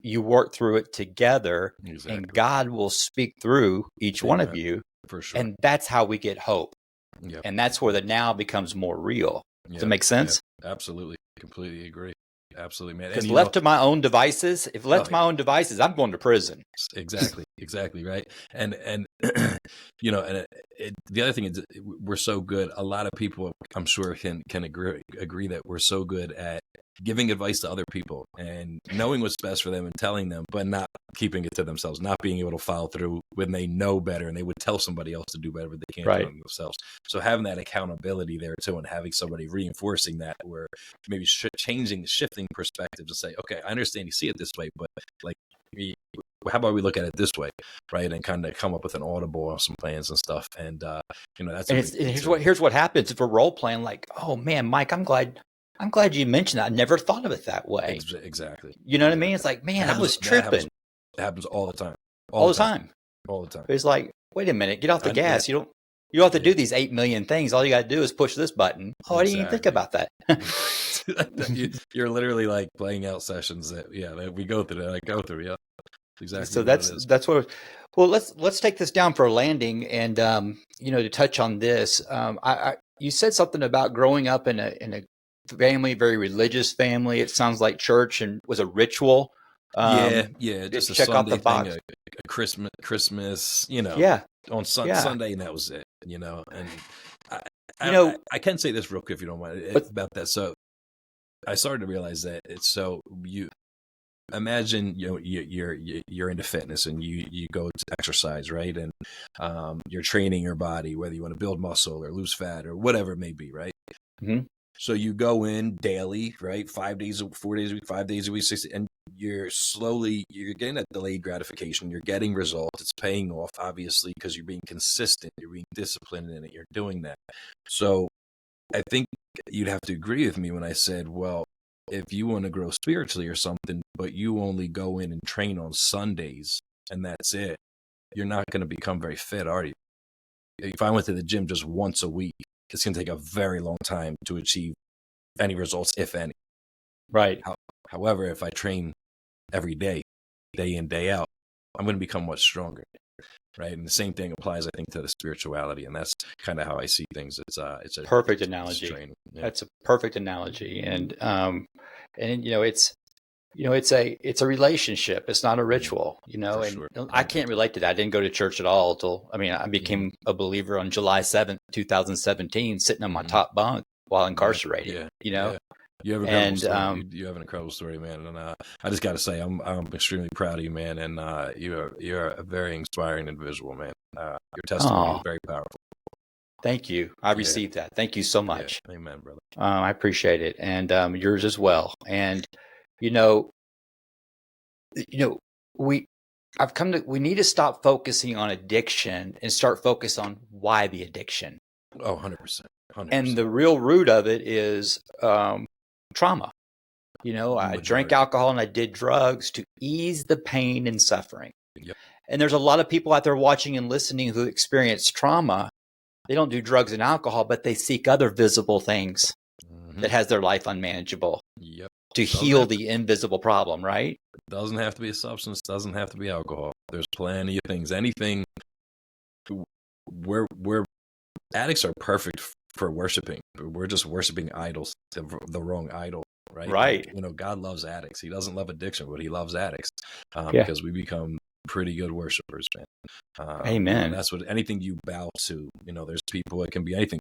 you work through it together, and God will speak through each one of you. For sure. And that's how we get hope. Yep. And that's where the now becomes more real. Does it make sense? Yeah, absolutely. Completely agree. Absolutely, man. Because left to my own devices, I'm going to prison. Exactly. Right. And the other thing is, we're so good. A lot of people, I'm sure, can agree that we're so good at giving advice to other people and knowing what's best for them and telling them, but not keeping it to themselves, not being able to follow through when they know better and they would tell somebody else to do better, but they can't do it themselves. So having that accountability there too, and having somebody reinforcing that, or maybe shifting perspective to say, okay, I understand you see it this way, but like, how about we look at it this way, right? And kind of come up with an audible on some plans and stuff. And that's. And here's what happens if we're role playing. Like, oh man, Mike, I'm glad you mentioned that. I never thought of it that way. Exactly. You know what I mean? It's like, man, I was tripping. It happens all the time. All the time. All the time. It's like, wait a minute, get off the gas. You don't. You don't have to do these 8 million things. All you got to do is push this button. Oh, I didn't even think about that. You're literally like playing out sessions that we go through. That I go through. Yeah, exactly. So what it is. that's what. Well, let's take this down for a landing, and to touch on this, you said something about growing up in a family, very religious family. It sounds like church and was a ritual. Just a check off Sunday the box. thing, a Christmas, on Sunday, and that was it, And I can say this real quick if you don't mind about that. So I started to realize that it's so you imagine you're into fitness and you go to exercise, right? And you're training your body, whether you want to build muscle or lose fat or whatever it may be, right? Mm-hmm. So you go in daily, right? 4 days a week, 5 days a week, 6, and you're getting that delayed gratification. You're getting results. It's paying off, obviously, because you're being consistent. You're being disciplined in it. You're doing that. So I think you'd have to agree with me when I said, well, if you want to grow spiritually or something, but you only go in and train on Sundays and that's it, you're not going to become very fit, are you? If I went to the gym just once a week, it's going to take a very long time to achieve any results, if any. Right. However, if I train every day, day in, day out, I'm going to become much stronger. Right. And the same thing applies, I think, to the spirituality. And that's kind of how I see things. It's a perfect analogy. Yeah. That's a perfect analogy. And it's a relationship. It's not a ritual, and sure. I can't relate to that. I didn't go to church at all I became a believer on July 7th, 2017, sitting on my top bunk while incarcerated, Yeah. You have an incredible story. You have an incredible story, man. And I just got to say, I'm extremely proud of you, man. And you're a very inspiring individual, man. Your testimony is very powerful. Thank you. I received that. Thank you so much. Yeah. Amen, brother. I appreciate it, and yours as well. And we need to stop focusing on addiction and start focus on why the addiction. Oh, 100%. And the real root of it is trauma. I drank alcohol and I did drugs to ease the pain and suffering. Yep. And there's a lot of people out there watching and listening who experience trauma. They don't do drugs and alcohol, but they seek other visible things that has their life unmanageable. Yep. To heal the invisible problem, right? It doesn't have to be a substance. Doesn't have to be alcohol. There's plenty of things. Anything. We're addicts are perfect for worshiping. We're just worshiping idols, the wrong idol, right? Right. God loves addicts. He doesn't love addiction, but he loves addicts because we become pretty good worshipers, man. Amen. That's what anything you bow to. There's people. It can be anything.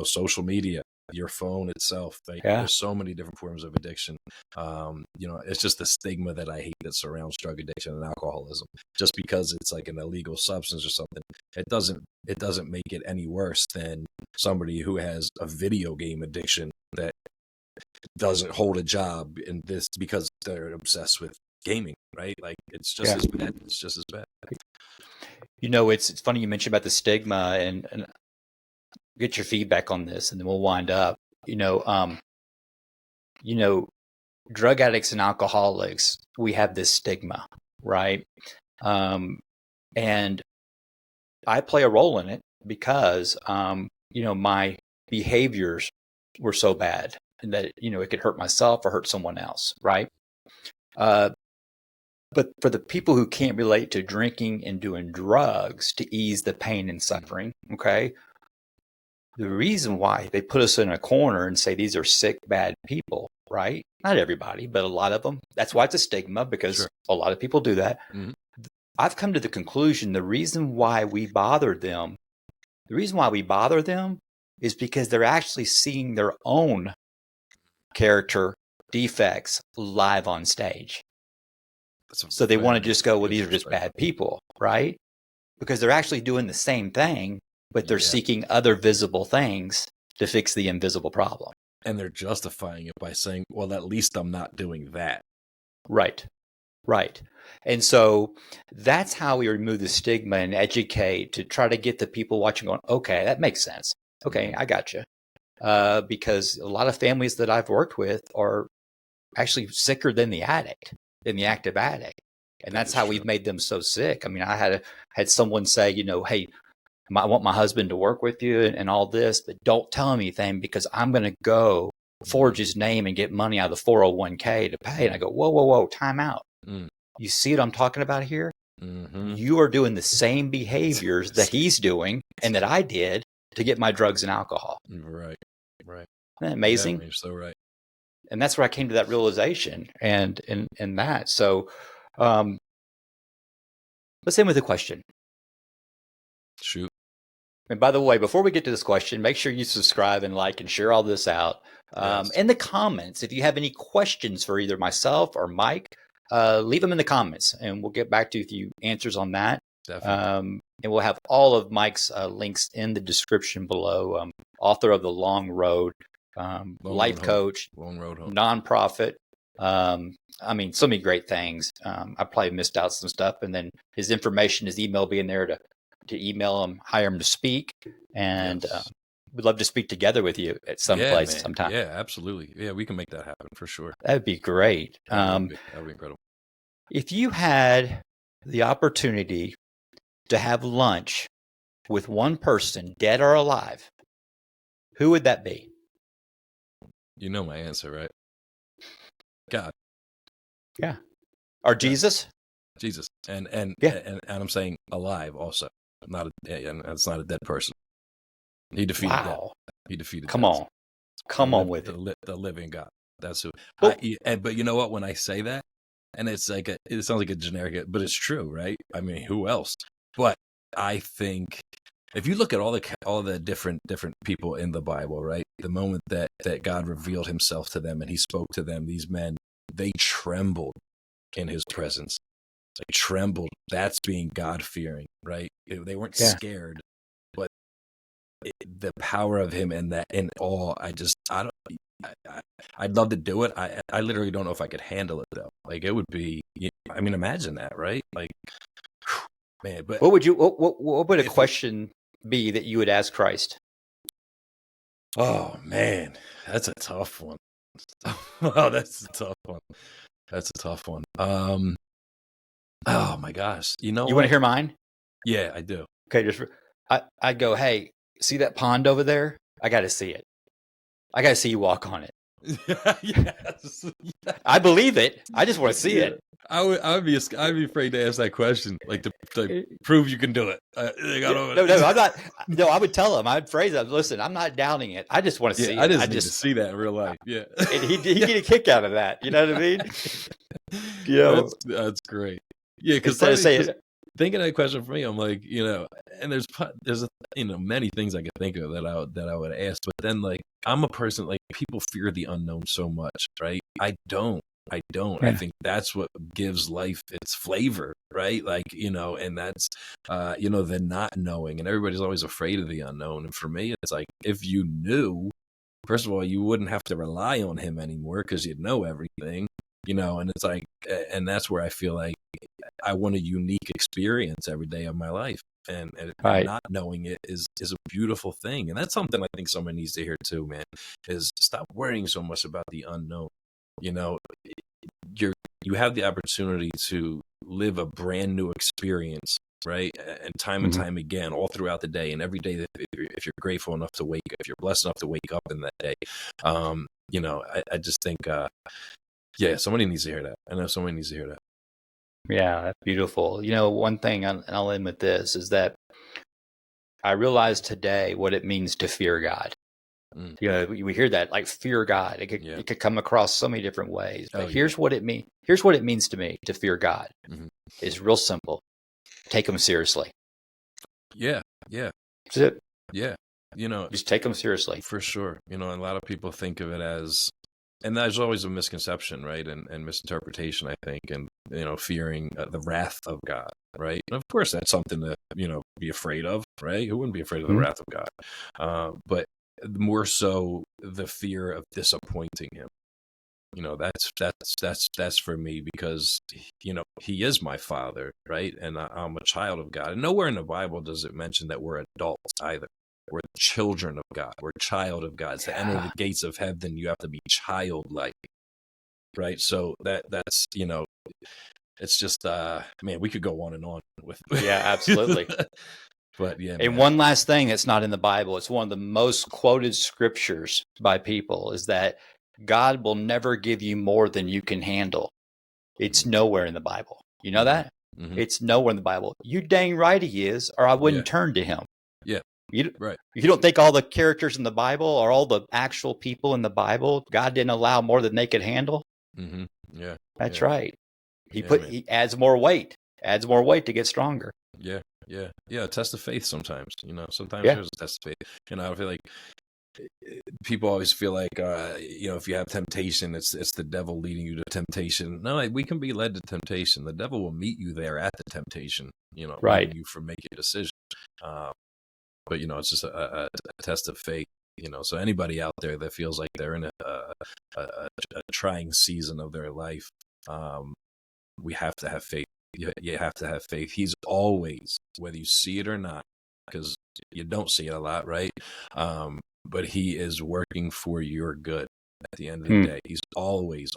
Social media. Your phone itself. There's so many different forms of addiction. It's just the stigma that I hate that surrounds drug addiction and alcoholism. Just because it's like an illegal substance or something, it doesn't make it any worse than somebody who has a video game addiction that doesn't hold a job in this because they're obsessed with gaming, right? Like it's just as bad. It's just as bad. It's funny you mentioned about the stigma and get your feedback on this, and then we'll wind up. Drug addicts and alcoholics, we have this stigma, right? And I play a role in it because, my behaviors were so bad and that, it could hurt myself or hurt someone else, right? But for the people who can't relate to drinking and doing drugs to ease the pain and suffering, okay, the reason why they put us in a corner and say these are sick, bad people, right? Not everybody, but a lot of them. That's why it's a stigma, because a lot of people do that. Mm-hmm. I've come to the conclusion the reason why we bother them is because they're actually seeing their own character defects live on stage. So they want to just go, well, these are just bad people, right? Because they're actually doing the same thing, but they're seeking other visible things to fix the invisible problem. And they're justifying it by saying, well, at least I'm not doing that. Right. And so that's how we remove the stigma and educate to try to get the people watching going, okay, that makes sense. Okay, I got you. Because a lot of families that I've worked with are actually sicker than the active addict. And that's how we've made them so sick. I mean, I had someone say, hey, I want my husband to work with you and all this, but don't tell him anything because I'm going to go forge his name and get money out of the 401k to pay. And I go, whoa, time out. Mm. You see what I'm talking about here? Mm-hmm. You are doing the same behaviors that he's doing and that I did to get my drugs and alcohol. Right. Isn't that amazing? Yeah, you're so right. And that's where I came to that realization and that. So let's end with a question. Shoot. And by the way, before we get to this question, make sure you subscribe and like and share all this out. Yes. In the comments, if you have any questions for either myself or Mike, leave them in the comments and we'll get back to you with you answers on that. Definitely. And we'll have all of Mike's links in the description below. Author of The Long Road, life coach, Long Road Home, nonprofit. I mean, so many great things. I probably missed out some stuff. And then his information, his email being there to email him, hire him to speak. And we'd love to speak together with you at some place sometime. Yeah, absolutely. Yeah, we can make that happen for sure. That'd be great. That would be incredible. If you had the opportunity to have lunch with one person, dead or alive, who would that be? You know my answer, right? God. Yeah. Or Jesus? Jesus. And I'm saying alive also. And it's not a dead person. He defeated death. He defeated Come death. on with it. The living God. That's who. Well, but you know what? When I say that, and it's like it sounds like a generic, but it's true, right? I mean, who else? But I think if you look at all the different people in the Bible, right? The moment that God revealed Himself to them and He spoke to them, these men, they trembled in His presence. They trembled. That's being God-fearing, right? They weren't scared, but the power of Him and that in awe. I'd love to do it. I literally don't know if I could handle it though. Like it would be. I mean, imagine that, right? Like, man. But what would a question be that you would ask Christ? Oh man, that's a tough one. Oh, that's a tough one. That's a tough one. Oh my gosh. You know, you want to hear mine? Yeah, I do. Okay, I go, hey, see that pond over there? I got to see it. I got to see you walk on it. Yes. I believe it. I just want to see it. I'd be afraid to ask that question, like to prove you can do it. No, I'm not. No, I would tell him. I'd phrase it. Listen, I'm not doubting it. I just want to see it. I just need to see that in real life. Yeah, and he'd get a kick out of that. You know what I mean? You know, that's great. Yeah, because thinking of that question for me, I'm like, and there's many things I could think of that I would ask, but then like I'm a person like people fear the unknown so much, right? I don't. Yeah. I think that's what gives life its flavor, right? Like, and that's, the not knowing, and everybody's always afraid of the unknown. And for me, it's like, if you knew, first of all, you wouldn't have to rely on Him anymore because you'd know everything, and it's like, and that's where I feel like I want a unique experience every day of my life. And not knowing it is a beautiful thing. And that's something I think someone needs to hear too, man, is stop worrying so much about the unknown. You have the opportunity to live a brand new experience, right? And time and time again, all throughout the day, and every day that if you're grateful enough to if you're blessed enough to wake up in that day, I just think, somebody needs to hear that. I know somebody needs to hear that. Yeah, that's beautiful. One thing, and I'll end with this, is that I realized today what it means to fear God. We hear that, like, fear God. It could come across so many different ways. But here's what it means. Here's what it means to me to fear God. It's real simple. Take Him seriously. Yeah. That's it. Yeah. Just take Him seriously. For sure. A lot of people think of it as, and there's always a misconception, right? And misinterpretation, I think, and, fearing the wrath of God, right? And of course, that's something to, be afraid of, right? Who wouldn't be afraid of the wrath of God? But more so the fear of disappointing Him. That's for me because, He is my Father, right? And I'm a child of God. And nowhere in the Bible does it mention that we're adults either. We're children of God. We're child of God. To enter the gates of heaven, you have to be childlike, right? So that's, it's just, man, we could go on and on with. Yeah, absolutely. But yeah, And man. one last thing that's not in the Bible, it's one of the most quoted scriptures by people, is that God will never give you more than you can handle. It's nowhere in the Bible. You know that? Mm-hmm. It's nowhere in the Bible. You dang right he is, or I wouldn't turn to him. Yeah. Right. You don't think all the characters in the Bible or all the actual people in the Bible, God didn't allow more than they could handle? Mm-hmm. Yeah. That's right. He adds more weight to get stronger. Yeah. Yeah. Yeah. A test of faith sometimes, sometimes Yeah. there's a test of faith. I feel like people always feel like, if you have temptation, it's the devil leading you to temptation. No, we can be led to temptation. The devil will meet you there at the temptation, Right. leading you from making a decision. But it's just a test of faith, so anybody out there that feels like they're in a trying season of their life, we have to have faith. You have to have faith. He's always, whether you see it or not, because you don't see it a lot, right? But he is working for your good. At the end of the day, he's always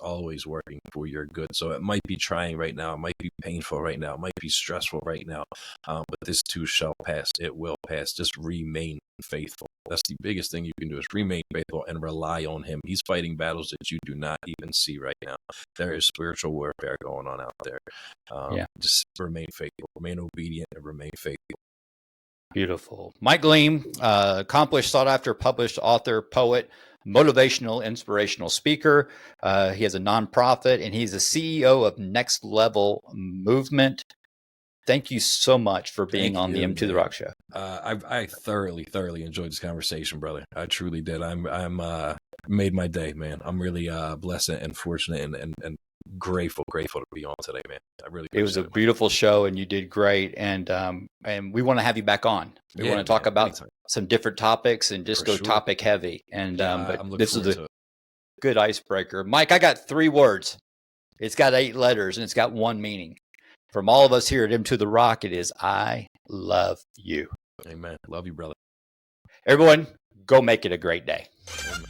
working for your good. So it might be trying right now. It might be painful right now. It might be stressful right now. But this too shall pass. It will pass. Just remain faithful. That's the biggest thing you can do, is remain faithful and rely on him. He's fighting battles that you do not even see right now. There is spiritual warfare going on out there. Just remain faithful, remain obedient, and remain faithful. Beautiful. Mike Gliem, accomplished, sought-after, published author, poet, motivational, inspirational speaker. He has a nonprofit, and he's the CEO of Next Level Movement. Thank you so much for being on the M2 The Rock Show. I thoroughly enjoyed this conversation, brother. I truly did. I'm made my day, man. I'm really blessed and fortunate and grateful to be on today, man. I really appreciate it. It was a beautiful show, and you did great. And we want to have you back on. We want to talk about some different topics and just go topic heavy. And but this is a good icebreaker. Mike, I got 3 words. It's got 8 letters and it's got one meaning. From all of us here at M2 The Rock, it is I love you. Amen. Love you, brother. Everyone, go make it a great day. Amen.